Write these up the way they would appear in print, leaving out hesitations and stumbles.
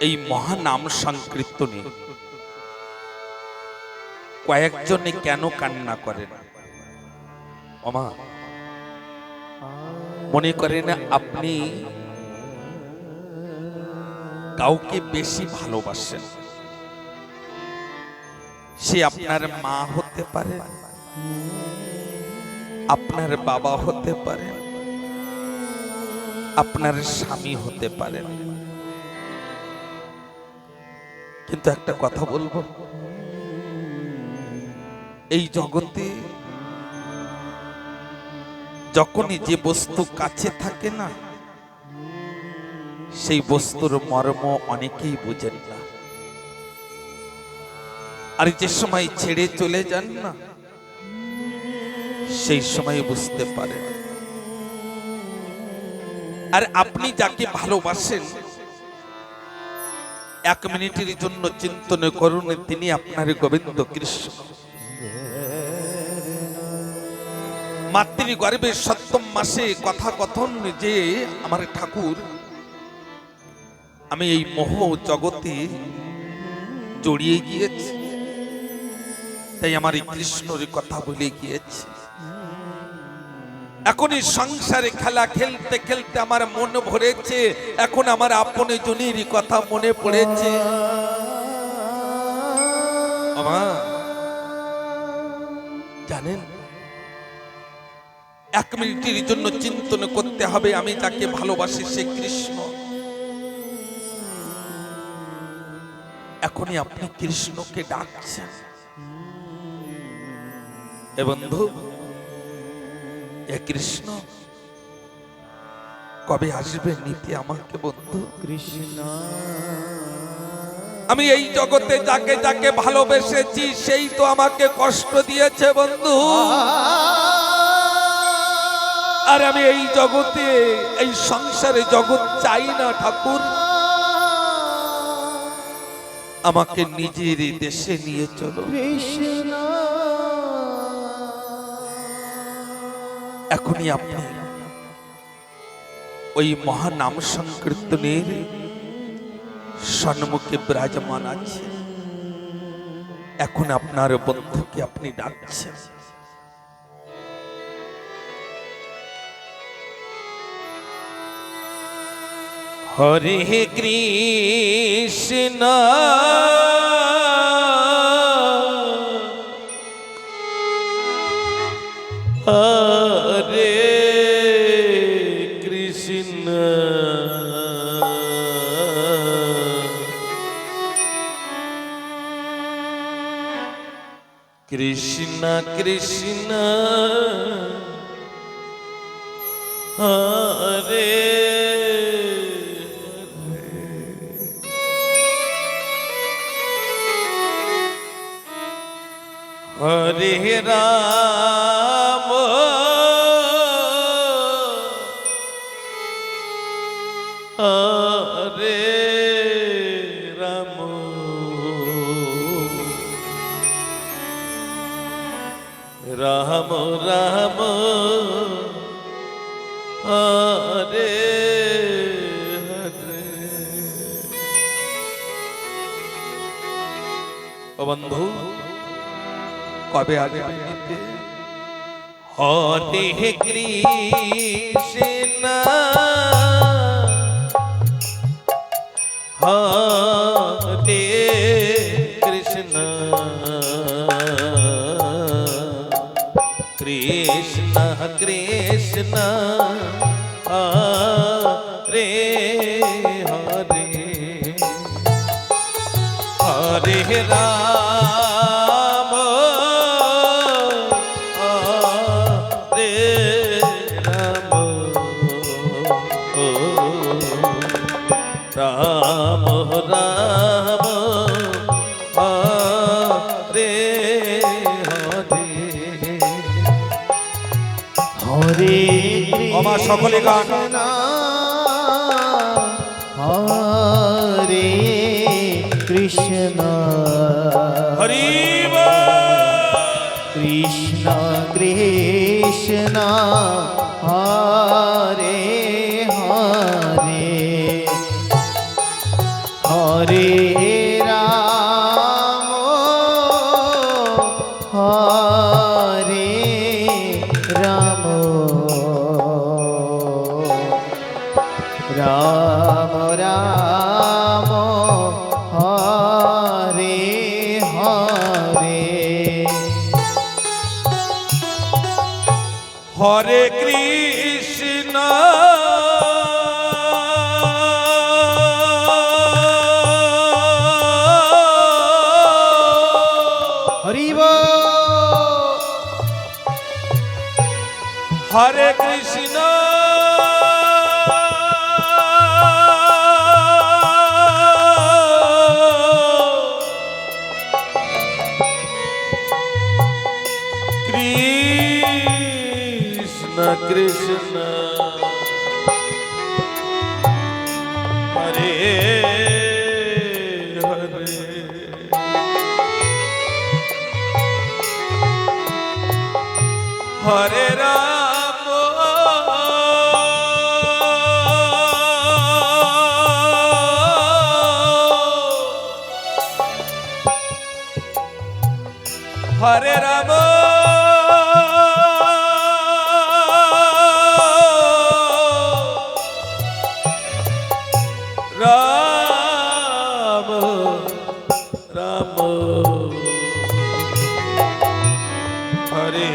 এই মহানাম সংকীর্তনে কয়েকজনে কেন কান্না করেন? ওমা, মনে করেন আপনি কাউকে বেশি ভালোবাসেন, সে আপনার মা হতে পারে, আপনার বাবা হতে পারে, আপনার স্বামী হতে পারে। কিন্তু একটা কথা বলবো, এই জগতে যখনই যে বস্তু কাছে থাকে না, সেই বস্তুর মর্ম অনেকেই বোঝেন না। আর যে সময় ছেড়ে চলে যান না, সেই সময় বুঝতে পারেন। আর আপনি যাকে ভালোবাসেন, এক মিনিটের জন্য চিন্তন করুন, তিনি আপনার গোবিন্দ কৃষ্ণ। মাতৃগর্ভে সপ্তম মাসে কথা কথন যে আমার ঠাকুর, আমি এই মোহ জগতে জড়িয়ে গিয়েছি, তাই আমার এই কৃষ্ণের কথা বলে গিয়েছি। এখন এই সংসারে খেলা খেলতে খেলতে আমার মন ভরেছে, এখন আমার আপন জনের কথা মনে পড়েছে। জানেন, এক মিনিটের জন্য চিন্তন করতে হবে, আমি যাকে ভালোবাসি সে কৃষ্ণ। এখনই আপনি কৃষ্ণকে ডাকছেন। এ বন্ধু, এ কৃষ্ণ কবে আসবে নিতে আমাকে? বন্ধু কৃষ্ণ, আমি এই জগতে যাকে যাকে ভালোবেসেছি সেই তো আমাকে কষ্ট দিয়েছে বন্ধু। আর আমি এই জগতে, এই সংসারে জগৎ চাই না ঠাকুর, আমাকে নিজের দেশে নিয়ে চলো। এখনই আপনি ওই মহানাম সংকীর্তনের সম্মুখে বিরাজমান আছে, এখন আপনার বন্ধুকে আপনি ডাকছেন। হরে কৃষ্ণ হরে কৃষ্ণ কৃষ্ণ কৃষ্ণ হরে হরে রাম হরে রাম রাম রাম হরে হরে। ও বন্ধু, কবে আসবে? হরে কৃষ্ণ হরে কৃষ্ণ কৃষ্ণ কৃষ্ণ হরে হরে হরে রাম হরে রাম রাম রাম হরে হরে হরে আমার সকলে গান। হরে কৃষ্ণ হরি কৃষ্ণ কৃষ্ণ হরে হরে রাম রাম হরে হরে হরে কৃষ্ণ হরি বল হরে কৃষ্ণ কৃষ্ণ কৃষ্ণ হরে হরে হরে রাম হরে রাম রাম রাম হরে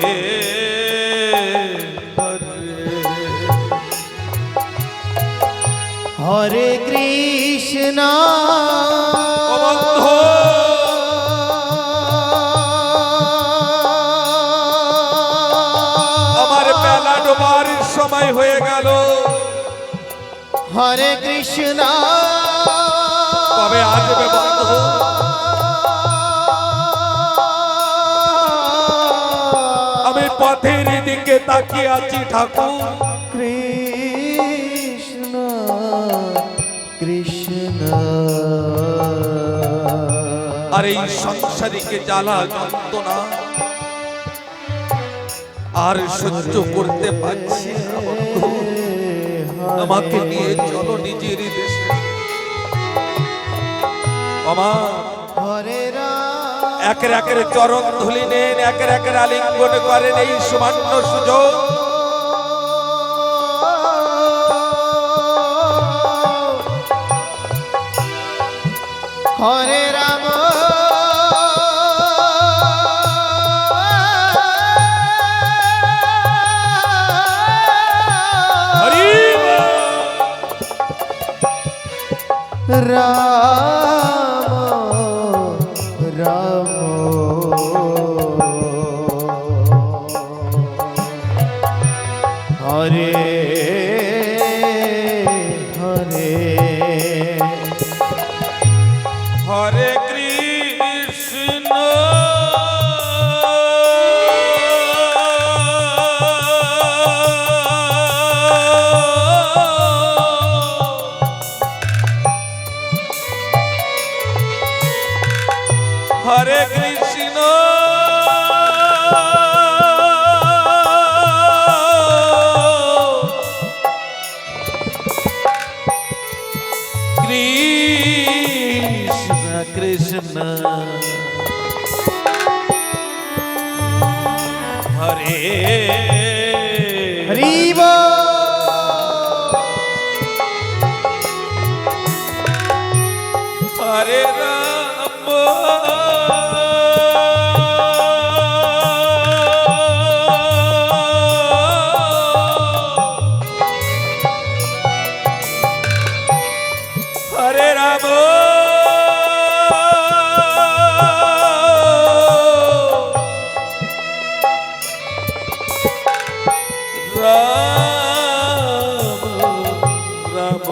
হরে কৃষ্ণ আমার বেলা ডোবার সময় হয়ে গেল। হরে কৃষ্ণ কবে আসবে বন্ধু? আমি পথের দিকে তাকিয়ে আছি ঠাকুর। কৃষ্ণ কৃষ্ণ আর এই সংসারীকে জ্বালা যন্ত্রণা আর সহ্য করতে পারছি না বন্ধু। আমাকে নিয়ে চলো নিজেরই দেশে। আমার হরে রাম একের একের চরণ ধুলি নেন, একের একের আলিঙ্গন করেন এই সামান্য সুযোগ। হরে রাম হরি রাম রাম হরে হরে হরে কৃষ্ণ হরে কৃষ্ণ কৃষ্ণ কৃষ্ণ হরে হরি বল হরে রাম হরে রাম রাম রাম